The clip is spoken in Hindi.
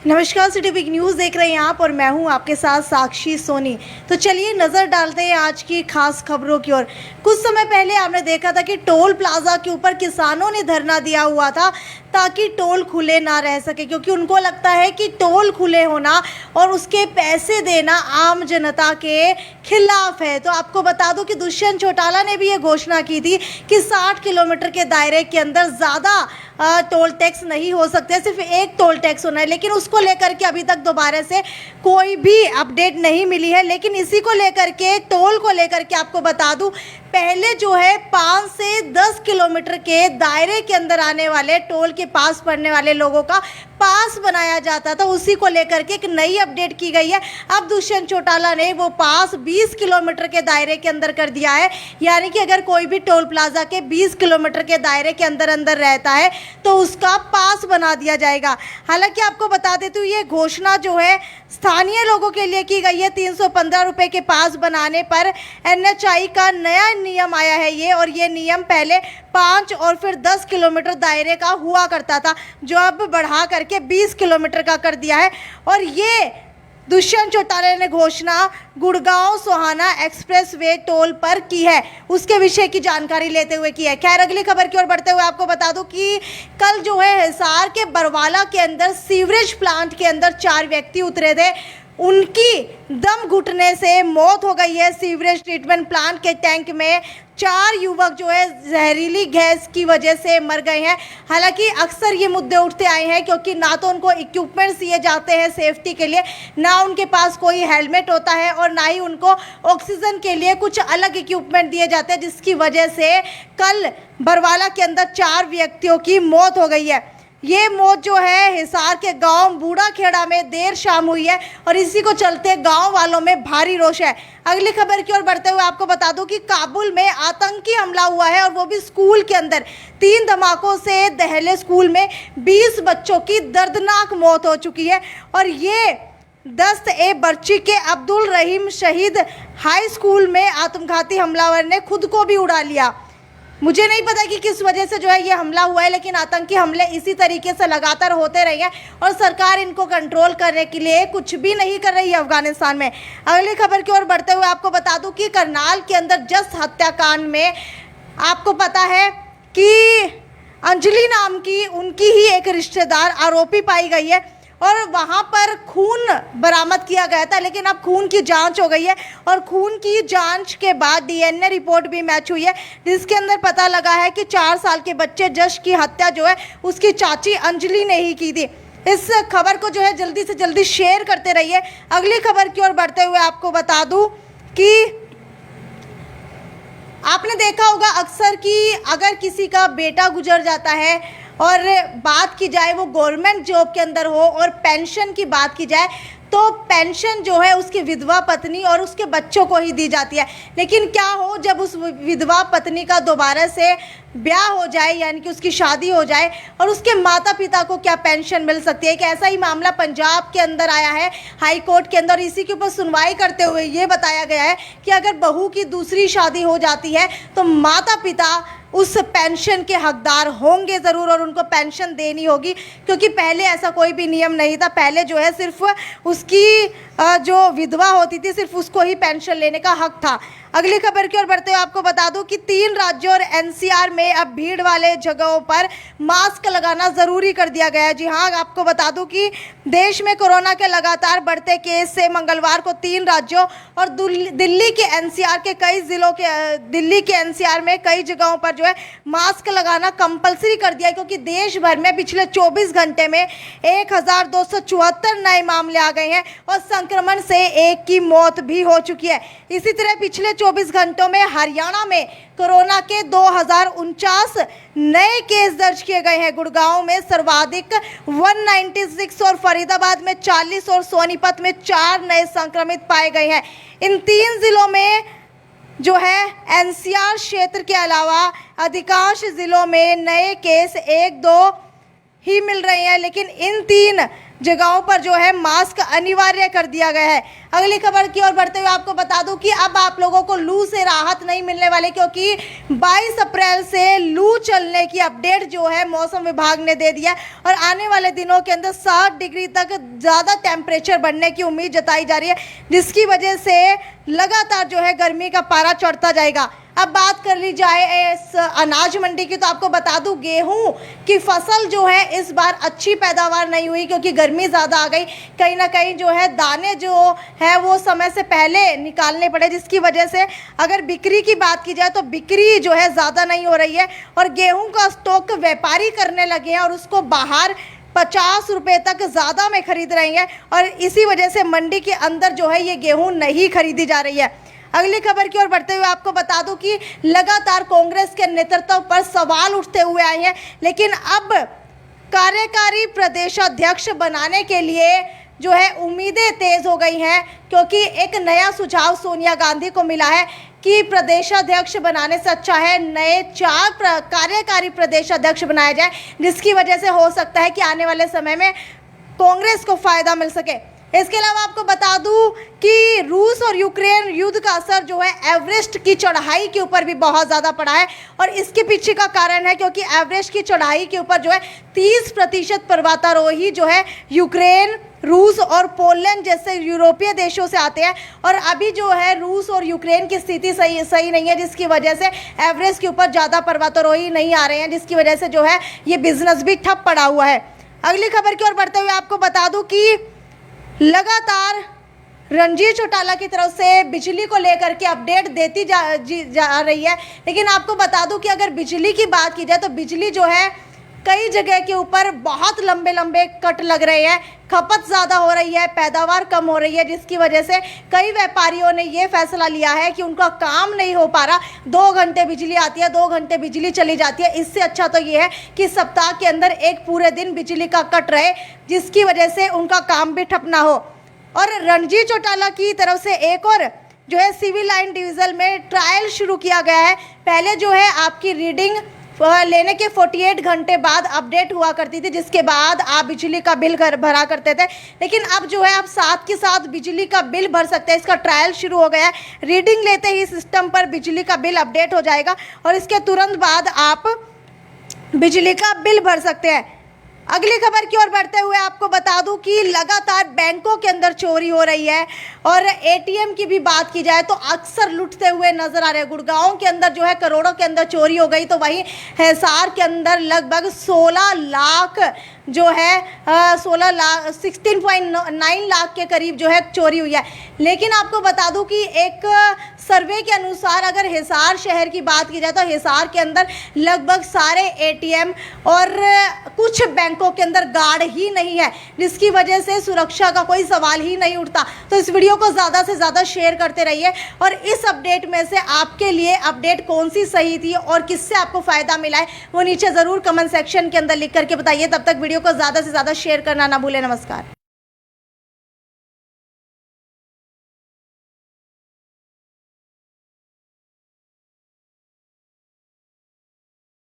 नमस्कार, सिटी बिग न्यूज़ देख रहे हैं आप और मैं हूं आपके साथ साक्षी सोनी। तो चलिए नज़र डालते हैं आज की खास खबरों की ओर। कुछ समय पहले आपने देखा था कि टोल प्लाजा के ऊपर किसानों ने धरना दिया हुआ था ताकि टोल खुले ना रह सके, क्योंकि उनको लगता है कि टोल खुले होना और उसके पैसे देना आम जनता के खिलाफ है। तो आपको बता दूं कि दुष्यंत चौटाला ने भी ये घोषणा की थी कि 60 किलोमीटर के दायरे के अंदर ज़्यादा टोल टैक्स नहीं हो सकते, सिर्फ एक टोल टैक्स होना है। लेकिन उसको लेकर के अभी तक दोबारा से कोई भी अपडेट नहीं मिली है। लेकिन इसी को लेकर के, टोल को लेकर के आपको बता दूं, पहले जो है 5 से 10 किलोमीटर के दायरे के अंदर आने वाले टोल के पास पड़ने वाले लोगों का पास बनाया जाता था। उसी को लेकर के एक नई अपडेट की गई है। अब दुष्यंत चौटाला ने वो पास 20 किलोमीटर के दायरे के अंदर कर दिया है, यानी कि अगर कोई भी टोल प्लाजा के 20 किलोमीटर के दायरे के अंदर रहता है तो उसका पास बना दिया जाएगा। हालांकि आपको बता देती हूँ, ये घोषणा जो है स्थानीय लोगों के लिए की गई है। 315 रुपये के पास बनाने पर NHAI का नया नियम आया है ये, और ये नियम पहले 5 और फिर 10 किलोमीटर दायरे का हुआ करता था, जो अब बढ़ा करके 20 किलोमीटर का कर दिया है। और ये दुष्यंत चौटाला ने घोषणा गुड़गांव सोहाना एक्सप्रेस वे टोल पर की है, उसके विषय की जानकारी लेते हुए की है। खैर, अगली खबर की ओर बढ़ते हुए आपको बता दूं कि कल जो है हिसार के बरवाला के अंदर सीवरेज प्लांट के अंदर 4 व्यक्ति उतरे थे, उनकी दम घुटने से मौत हो गई है। सीवरेज ट्रीटमेंट प्लांट के टैंक में 4 युवक जो है जहरीली गैस की वजह से मर गए हैं। हालांकि अक्सर ये मुद्दे उठते आए हैं, क्योंकि ना तो उनको इक्विपमेंट्स दिए जाते हैं सेफ्टी के लिए, ना उनके पास कोई हेलमेट होता है, और ना ही उनको ऑक्सीजन के लिए कुछ अलग इक्विपमेंट दिए जाते हैं, जिसकी वजह से कल बरवाला के अंदर 4 व्यक्तियों की मौत हो गई है। ये मौत जो है हिसार के गांव बूढ़ा खेड़ा में देर शाम हुई है, और इसी को चलते गांव वालों में भारी रोष है। अगली खबर की ओर बढ़ते हुए आपको बता दूं कि काबुल में आतंकी हमला हुआ है, और वो भी स्कूल के अंदर। 3 धमाकों से दहले स्कूल में 20 बच्चों की दर्दनाक मौत हो चुकी है। और ये दस्त-ए-बरची के अब्दुल रहीम शहीद हाई स्कूल में आत्मघाती हमलावर ने खुद को भी उड़ा लिया। मुझे नहीं पता कि किस वजह से जो है ये हमला हुआ है, लेकिन आतंकी हमले इसी तरीके से लगातार होते रहे हैं, और सरकार इनको कंट्रोल करने के लिए कुछ भी नहीं कर रही है अफगानिस्तान में। अगली खबर की ओर बढ़ते हुए आपको बता दूं कि करनाल के अंदर जस्ट हत्याकांड में आपको पता है कि अंजलि नाम की उनकी ही एक रिश्तेदार आरोपी पाई गई है, और वहाँ पर खून बरामद किया गया था। लेकिन अब खून की जांच हो गई है, और खून की जांच के बाद DNA रिपोर्ट भी मैच हुई है, जिसके अंदर पता लगा है कि 4 साल के बच्चे जश की हत्या जो है उसकी चाची अंजलि ने ही की थी। इस खबर को जो है जल्दी से जल्दी शेयर करते रहिए। अगली खबर की ओर बढ़ते हुए आपको बता दूँ कि आपने देखा होगा अक्सर कि अगर किसी का बेटा गुजर जाता है, और बात की जाए वो गवर्नमेंट जॉब के अंदर हो, और पेंशन की बात की जाए तो पेंशन जो है उसकी विधवा पत्नी और उसके बच्चों को ही दी जाती है। लेकिन क्या हो जब उस विधवा पत्नी का दोबारा से ब्याह हो जाए, यानी कि उसकी शादी हो जाए, और उसके माता पिता को क्या पेंशन मिल सकती है। एक ऐसा ही मामला पंजाब के अंदर आया है हाई कोर्ट के अंदर। इसी के ऊपर सुनवाई करते हुए ये बताया गया है कि अगर बहू की दूसरी शादी हो जाती है तो माता पिता उस पेंशन के हकदार होंगे ज़रूर, और उनको पेंशन देनी होगी, क्योंकि पहले ऐसा कोई भी नियम नहीं था। पहले जो है सिर्फ उसकी जो विधवा होती थी सिर्फ उसको ही पेंशन लेने का हक था। अगली खबर की ओर बढ़ते हुए आपको बता दूं कि 3 राज्यों और NCR में अब भीड़ वाले जगहों पर मास्क लगाना ज़रूरी कर दिया गया है। जी हाँ, आपको बता दूं कि देश में कोरोना के लगातार बढ़ते केस से मंगलवार को 3 राज्यों और दिल्ली के NCR के कई ज़िलों के दिल्ली के NCR में कई जगहों पर जो है मास्क लगाना कंपलसरी कर दिया है, क्योंकि देश भर में पिछले 24 घंटे में 1274 नए मामले आ गए हैं, और संक्रमण से एक की मौत भी हो चुकी है। इसी तरह पिछले 24 घंटों में हरियाणा में कोरोना के 2049 नए केस दर्ज किए गए हैं। गुड़गांव में सर्वाधिक 196, और फरीदाबाद में 40, और सोनीपत में 4 नए संक्रमित पाए गए हैं। इन 3 जिलों में जो है NCR क्षेत्र के अलावा अधिकांश जिलों में नए केस 1-2 ही मिल रहे हैं। लेकिन इन 3 जगहों पर जो है मास्क अनिवार्य कर दिया गया है। अगली खबर की ओर बढ़ते हुए आपको बता दूं कि अब आप लोगों को लू से राहत नहीं मिलने वाली, क्योंकि 22 अप्रैल से लू चलने की अपडेट जो है मौसम विभाग ने दे दिया और आने वाले दिनों के अंदर 60 डिग्री तक ज़्यादा टेम्परेचर बढ़ने की उम्मीद जताई जा रही है, जिसकी वजह से लगातार जो है गर्मी का पारा चढ़ता जाएगा। अब बात कर ली जाए इस अनाज मंडी की, तो आपको बता दूं गेहूं की फसल जो है इस बार अच्छी पैदावार नहीं हुई, क्योंकि गर्मी ज़्यादा आ गई। कहीं ना कहीं जो है दाने जो है वो समय से पहले निकालने पड़े, जिसकी वजह से अगर बिक्री की बात की जाए तो बिक्री जो है ज़्यादा नहीं हो रही है और गेहूं का स्टॉक व्यापारी करने लगे हैं और उसको बाहर 50 रुपये तक ज़्यादा में खरीद रही हैं और इसी वजह से मंडी के अंदर जो है ये गेहूं नहीं खरीदी जा रही है। अगली खबर की ओर बढ़ते हुए आपको बता दूं कि लगातार कांग्रेस के नेतृत्व पर सवाल उठते हुए आए हैं, लेकिन अब कार्यकारी प्रदेशाध्यक्ष बनाने के लिए जो है उम्मीदें तेज हो गई हैं, क्योंकि एक नया सुझाव सोनिया गांधी को मिला है कि प्रदेशाध्यक्ष बनाने से अच्छा है नए 4 कार्यकारी प्रदेशाध्यक्ष बनाए जाए, जिसकी वजह से हो सकता है कि आने वाले समय में कांग्रेस को फायदा मिल सके। इसके अलावा आपको बता दूं कि रूस और यूक्रेन युद्ध का असर जो है एवरेस्ट की चढ़ाई के ऊपर भी बहुत ज़्यादा पड़ा है और इसके पीछे का कारण है क्योंकि एवरेस्ट की चढ़ाई के ऊपर जो है 30% पर्वतारोही जो है यूक्रेन, रूस और पोलैंड जैसे यूरोपीय देशों से आते हैं और अभी जो है रूस और यूक्रेन की स्थिति सही नहीं है, जिसकी वजह से एवरेस्ट के ऊपर ज़्यादा पर्वतारोही नहीं आ रहे हैं, जिसकी वजह से जो है ये बिजनेस भी ठप पड़ा हुआ है। अगली खबर की ओर बढ़ते हुए आपको बता दूं कि लगातार रणजीत चौटाला की तरफ से बिजली को लेकर के अपडेट देती जा रही है, लेकिन आपको बता दूं कि अगर बिजली की बात की जाए तो बिजली जो है कई जगह के ऊपर बहुत लंबे कट लग रहे हैं, खपत ज़्यादा हो रही है, पैदावार कम हो रही है, जिसकी वजह से कई व्यापारियों ने ये फैसला लिया है कि उनका काम नहीं हो पा रहा। 2 घंटे बिजली आती है, 2 घंटे बिजली चली जाती है। इससे अच्छा तो ये है कि सप्ताह के अंदर एक पूरे दिन बिजली का कट रहे, जिसकी वजह से उनका काम भी ठप ना हो। और रणजीत चौटाला की तरफ से एक और जो है सिविल लाइन डिवीज़न में ट्रायल शुरू किया गया है। पहले जो है आपकी रीडिंग लेने के 48 घंटे बाद अपडेट हुआ करती थी, जिसके बाद आप बिजली का बिल भरा करते थे, लेकिन अब जो है आप साथ के साथ बिजली का बिल भर सकते हैं। इसका ट्रायल शुरू हो गया है। रीडिंग लेते ही सिस्टम पर बिजली का बिल अपडेट हो जाएगा और इसके तुरंत बाद आप बिजली का बिल भर सकते हैं। अगली खबर की ओर बढ़ते हुए आपको बता दूं कि लगातार बैंकों के अंदर चोरी हो रही है और एटीएम की भी बात की जाए तो अक्सर लुटते हुए नजर आ रहे हैं। गुड़गांव के अंदर जो है करोड़ों के अंदर चोरी हो गई, तो वहीं हिसार के अंदर लगभग 16 लाख जो है 16.9 लाख के करीब जो है चोरी हुई है। लेकिन आपको बता दूं कि एक सर्वे के अनुसार अगर हिसार शहर की बात की जाए तो हिसार के अंदर लगभग सारे एटीएम और कुछ बैंकों के अंदर गार्ड ही नहीं है, जिसकी वजह से सुरक्षा का कोई सवाल ही नहीं उठता। तो इस वीडियो को ज़्यादा से ज़्यादा शेयर करते रहिए और इस अपडेट में से आपके लिए अपडेट कौन सी सही थी और किससे आपको फ़ायदा मिला है वो नीचे ज़रूर कमेंट सेक्शन के अंदर लिख करके बताइए। तब तक वीडियो को ज़्यादा से ज़्यादा शेयर करना ना भूलें। नमस्कार।